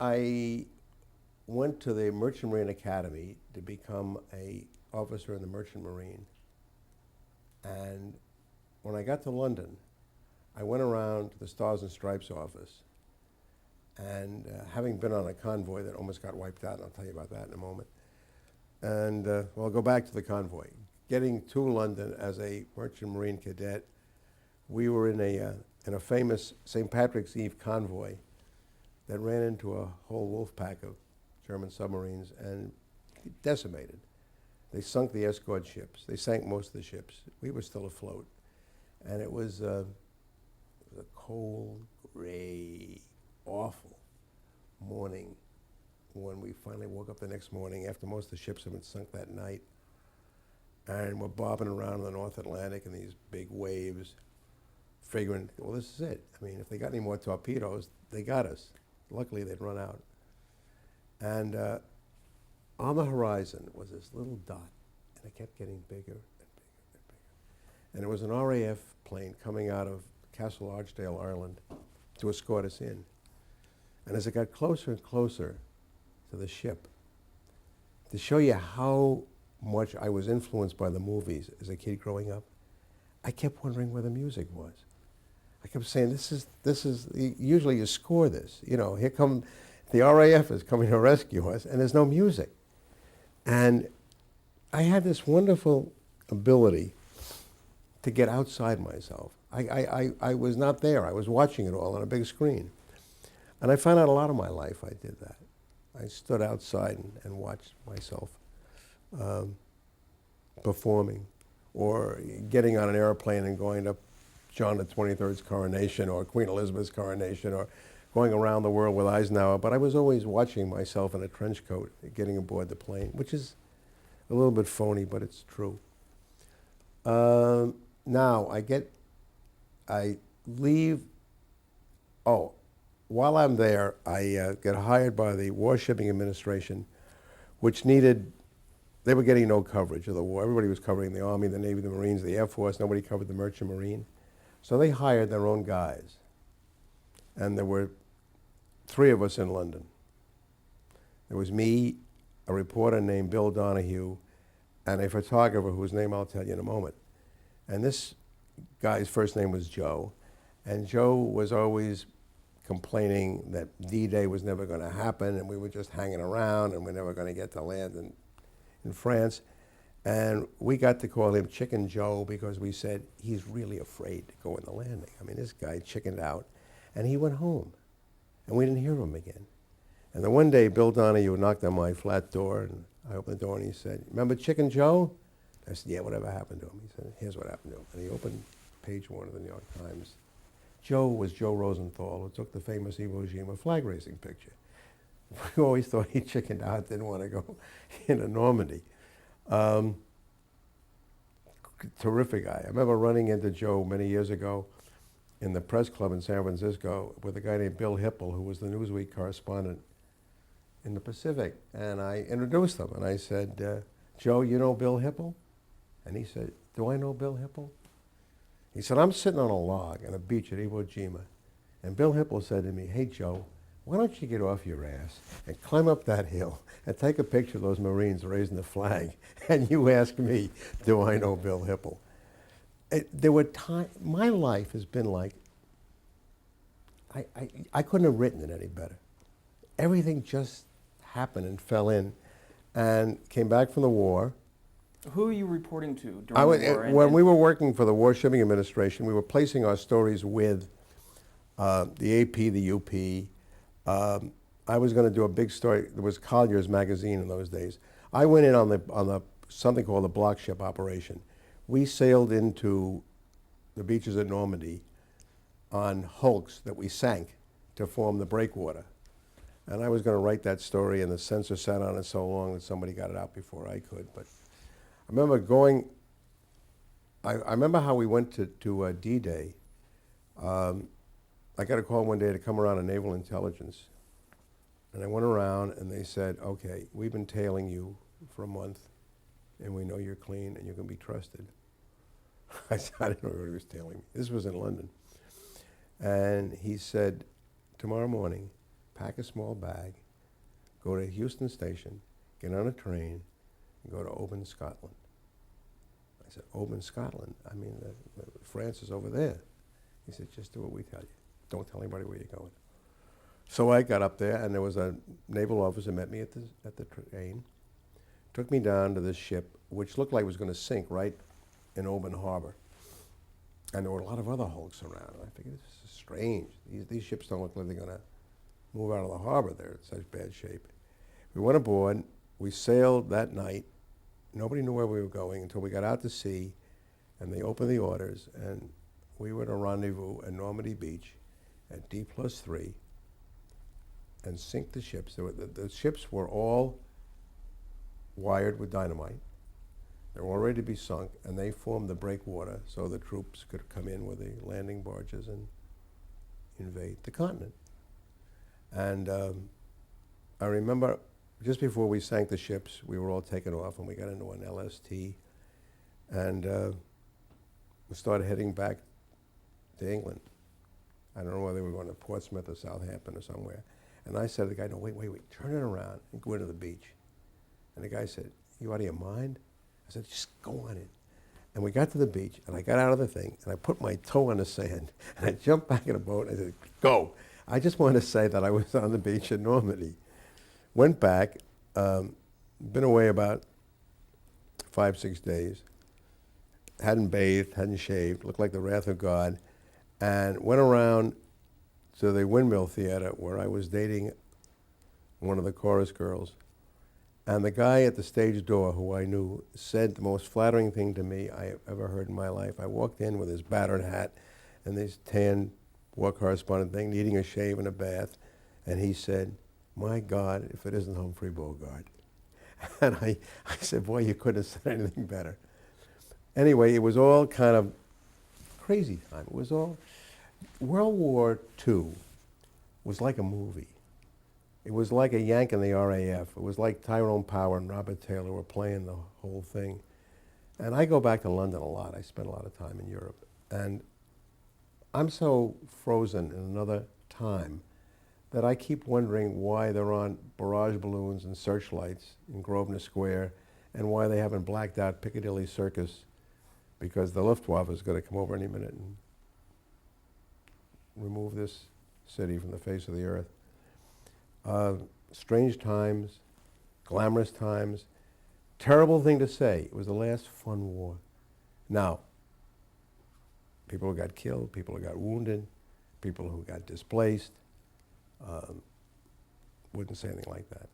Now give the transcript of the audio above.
I went to the Merchant Marine Academy to become a officer in the Merchant Marine. And when I got to London, I went around to the Stars and Stripes office. And having been on a convoy that almost got wiped out, and I'll tell you about that in a moment. And well, I'll go back to the convoy. Getting to London as a Merchant Marine cadet, we were in a famous St. Patrick's Eve convoy that ran into a whole wolf pack of German submarines and decimated. They sunk the escort ships. They sank most of the ships. We were still afloat. And it was a cold, gray, awful morning when we finally woke up the next morning after most of the ships had been sunk that night. And we're bobbing around in the North Atlantic in these big waves, figuring, well, this is it. I mean, if they got any more torpedoes, they got us. Luckily, they'd run out. And on the horizon was this little dot, and it kept getting bigger and bigger and bigger. And it was an RAF plane coming out of Castle Archdale, Ireland, to escort us in. And as it got closer and closer to the ship, to show you how much I was influenced by the movies as a kid growing up, I kept wondering where the music was. I kept saying, this is, usually you score this. You know, here come, the RAF is coming to rescue us, and there's no music. And I had this wonderful ability to get outside myself. I was not there. I was watching it all on a big screen. And I found out a lot of my life I did that. I stood outside and watched myself performing, or getting on an airplane and going to John the 23rd's coronation or Queen Elizabeth's coronation, or going around the world with Eisenhower. But I was always watching myself in a trench coat getting aboard the plane, which is a little bit phony, but it's true. Now I leave, while I'm there, I get hired by the Warshipping Administration, which needed, they were getting no coverage of the war. Everybody was covering the Army, the Navy, the Marines, the Air Force. Nobody covered the Merchant Marine. So they hired their own guys. And there were 3 of us in London. There was me, a reporter named Bill Donahue, and a photographer whose name I'll tell you in a moment. And this guy's first name was Joe. And Joe was always complaining that D-Day was never going to happen, and we were just hanging around, and we're never going to get to land in France. And we got to call him Chicken Joe because we said, he's really afraid to go in the landing. I mean, this guy chickened out, and he went home, and we didn't hear him again. And then one day, Bill Donahue knocked on my flat door, and I opened the door, and he said, remember Chicken Joe? I said, yeah, whatever happened to him? He said, here's what happened to him. And he opened page 1 of the New York Times. Joe was Joe Rosenthal, who took the famous Iwo Jima flag raising picture. We always thought he chickened out, didn't want to go into Normandy. Terrific guy. I remember running into Joe many years ago in the press club in San Francisco with a guy named Bill Hipple, who was the Newsweek correspondent in the Pacific. And I introduced him, and I said, Joe, you know Bill Hipple? And he said, do I know Bill Hipple? He said, I'm sitting on a log on a beach at Iwo Jima. And Bill Hipple said to me, hey, Joe, why don't you get off your ass and climb up that hill and take a picture of those Marines raising the flag, and you ask me, do I know Bill Hipple? There were times, my life has been like, I couldn't have written it any better. Everything just happened and fell in, and came back from the war. Who are you reporting to during the war? When we were working for the Warshipping Administration, we were placing our stories with the AP, the UP. I was going to do a big story. There was Collier's magazine in those days. I went in on the something called the block ship operation. We sailed into the beaches at Normandy on hulks that we sank to form the breakwater. And I was going to write that story, and the censor sat on it so long that somebody got it out before I could. But I remember going, I remember how we went to D-Day. I got a call one day to come around to Naval Intelligence. And I went around, and they said, okay, we've been tailing you for a month, and we know you're clean and you can be trusted. I said, I didn't know what he was tailing me. This was in London. And he said, tomorrow morning, pack a small bag, go to Houston Station, get on a train, and go to Oban, Scotland. I said, Oban, Scotland? I mean, France is over there. He said, just do what we tell you. Don't tell anybody where you're going. So I got up there, and there was a naval officer met me at the train, took me down to this ship, which looked like it was going to sink right in Oban Harbor. And there were a lot of other hulks around. And I figured, this is strange. These ships don't look like they're going to move out of the harbor. They're in such bad shape. We went aboard. We sailed that night. Nobody knew where we were going until we got out to sea, and they opened the orders, and we were to rendezvous at Normandy Beach at D+3 and sink the ships. The ships were all wired with dynamite. They were all ready to be sunk, and they formed the breakwater so the troops could come in with the landing barges and invade the continent. And I remember just before we sank the ships, we were all taken off, and we got into an LST, and we started heading back to England. I don't know whether we were going to Portsmouth or Southampton or somewhere. And I said to the guy, no, wait, turn it around and go into the beach. And the guy said, you out of your mind? I said, just go on it. And we got to the beach, and I got out of the thing, and I put my toe on the sand, and I jumped back in the boat, and I said, go. I just wanted to say that I was on the beach in Normandy. Went back, been away about 5-6 days, hadn't bathed, hadn't shaved, looked like the wrath of God, and went around to the Windmill Theater where I was dating one of the chorus girls. And the guy at the stage door, who I knew, said the most flattering thing to me I ever heard in my life. I walked in with his battered hat and this tan war correspondent thing, needing a shave and a bath, and he said, my God, if it isn't Humphrey Bogart. And I said, boy, you couldn't have said anything better. Anyway, it was all kind of crazy time. It was all, World War II was like a movie. It was like a Yank in the RAF. It was like Tyrone Power and Robert Taylor were playing the whole thing. And I go back to London a lot. I spend a lot of time in Europe. And I'm so frozen in another time that I keep wondering why there aren't barrage balloons and searchlights in Grosvenor Square, and why they haven't blacked out Piccadilly Circus, because the Luftwaffe is going to come over any minute and remove this city from the face of the earth. Strange times, glamorous times, terrible thing to say. It was the last fun war. Now, people who got killed, people who got wounded, people who got displaced, wouldn't say anything like that.